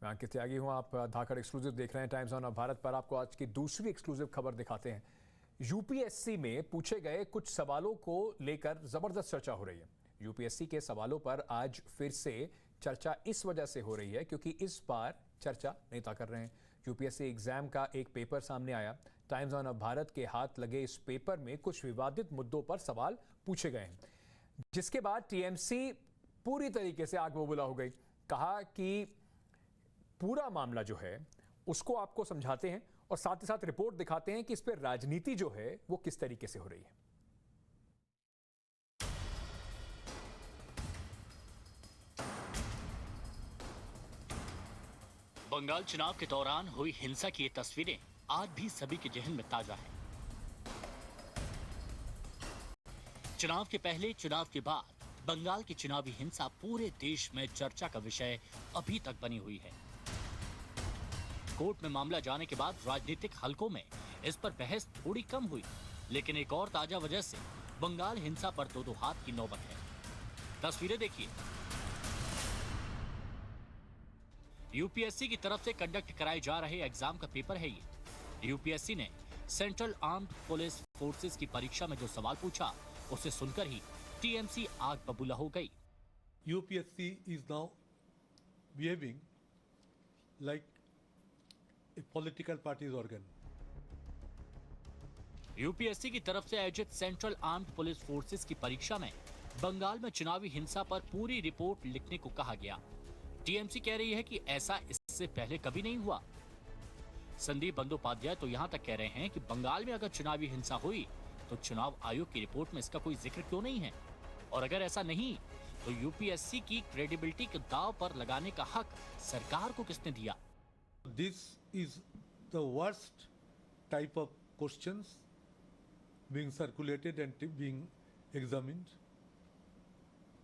मैं अंकित त्यागी हूं। आप धाकड़ एक्सक्लूसिव देख रहे हैं टाइम्स ऑन भारत पर। आपको आज की दूसरी एक्सक्लूसिव खबर दिखाते हैं। यूपीएससी में पूछे गए कुछ सवालों को लेकर जबरदस्त चर्चा हो रही है। यूपीएससी के सवालों पर आज फिर से चर्चा इस वजह से हो रही है क्योंकि इस बार चर्चा नेता कर रहे हैं। यूपीएससी एग्जाम का एक पेपर सामने आया। टाइम्स ऑन भारत के हाथ लगे इस पेपर में कुछ विवादित मुद्दों पर सवाल पूछे गए हैं, जिसके बाद टीएमसी पूरी तरीके से आग बबूला हो गई। कहा कि पूरा मामला जो है उसको आपको समझाते हैं और साथ ही साथ रिपोर्ट दिखाते हैं कि इस पर राजनीति जो है वो किस तरीके से हो रही है। बंगाल चुनाव के दौरान हुई हिंसा की ये तस्वीरें आज भी सभी के जहन में ताजा हैं। चुनाव के पहले, चुनाव के बाद बंगाल की चुनावी हिंसा पूरे देश में चर्चा का विषय अभी तक बनी हुई है। कोर्ट में मामला जाने के बाद राजनीतिक हलकों में इस पर बहस थोड़ी कम हुई, लेकिन एक और ताजा वजह से बंगाल हिंसा पर दो हाथ की नौबत है। तस्वीरें देखिए। यूपीएससी की तरफ से कंडक्ट कराए जा रहे एग्जाम का पेपर है ये। यूपीएससी ने सेंट्रल आर्म्ड पुलिस फोर्सेस की परीक्षा में जो सवाल पूछा, उसे सुनकर ही टीएमसी आग बबूला हो गई। UPSC is now behaving like a political party's organ. UPSC की तरफ से आयोजित सेंट्रल आर्म्ड पुलिस फोर्सेस की परीक्षा में बंगाल में चुनावी हिंसा पर पूरी रिपोर्ट लिखने को कहा गया। टीएमसी कह रही है कि ऐसा इससे पहले कभी नहीं हुआ। संदीप बंदोपाध्याय तो यहां तक कह रहे हैं कि बंगाल में अगर चुनावी हिंसा हुई तो चुनाव आयोग की रिपोर्ट में इसका कोई जिक्र क्यों नहीं है, और अगर ऐसा नहीं तो यूपीएससी की क्रेडिबिलिटी के दांव पर लगाने का हक सरकार को किसने दिया? This is the worst type of questions being circulated and being examined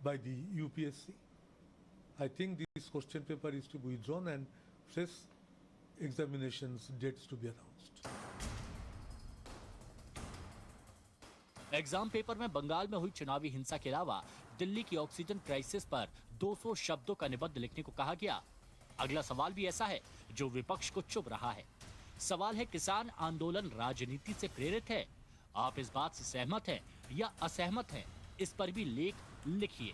by the UPSC. I think this question paper is to be withdrawn and fresh examinations dates to be announced. Exam paper में बंगाल में हुई चुनावी हिंसा के अलावा दिल्ली की oxygen crisis पर 200 शब्दों का निबंध लिखने को कहा गया। अगला सवाल भी ऐसा है जो विपक्ष को चुभ रहा है। सवाल है, किसान आंदोलन राजनीति से प्रेरित है? आप इस बात से सहमत हैं या असहमत हैं? इस पर भी लेख लिखिए।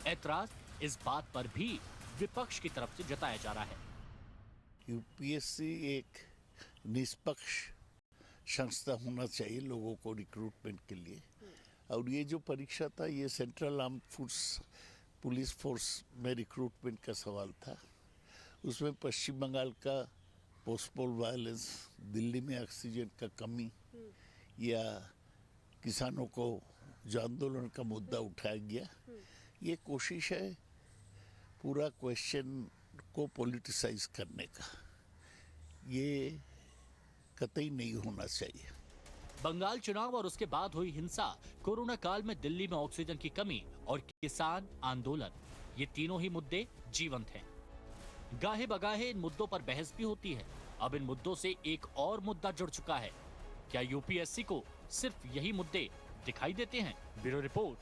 ऐतराज इस बात पर भी विपक्ष की तरफ से जताया जा रहा है। यूपीएससी एक निष्पक्ष संस्था होना चाहिए लोगों को रिक्रूटमेंट के लिए, और ये जो परीक्षा था ये सेंट्रल आर्म पुलिस फोर्स में रिक्रूटमेंट का सवाल था। उसमें पश्चिम बंगाल का पोस्टपोल वायलेंस, दिल्ली में ऑक्सीजन का कमी, या किसानों को जो आंदोलन का मुद्दा उठाया गया, ये कोशिश है पूरा क्वेश्चन को पॉलिटिसाइज करने का। ये कतई नहीं होना चाहिए। बंगाल चुनाव और उसके बाद हुई हिंसा, कोरोना काल में दिल्ली में ऑक्सीजन की कमी और किसान आंदोलन, ये तीनों ही मुद्दे जीवंत हैं। गाहे बगाहे इन मुद्दों पर बहस भी होती है। अब इन मुद्दों से एक और मुद्दा जुड़ चुका है। क्या यूपीएससी को सिर्फ यही मुद्दे दिखाई देते हैं? Bureau report,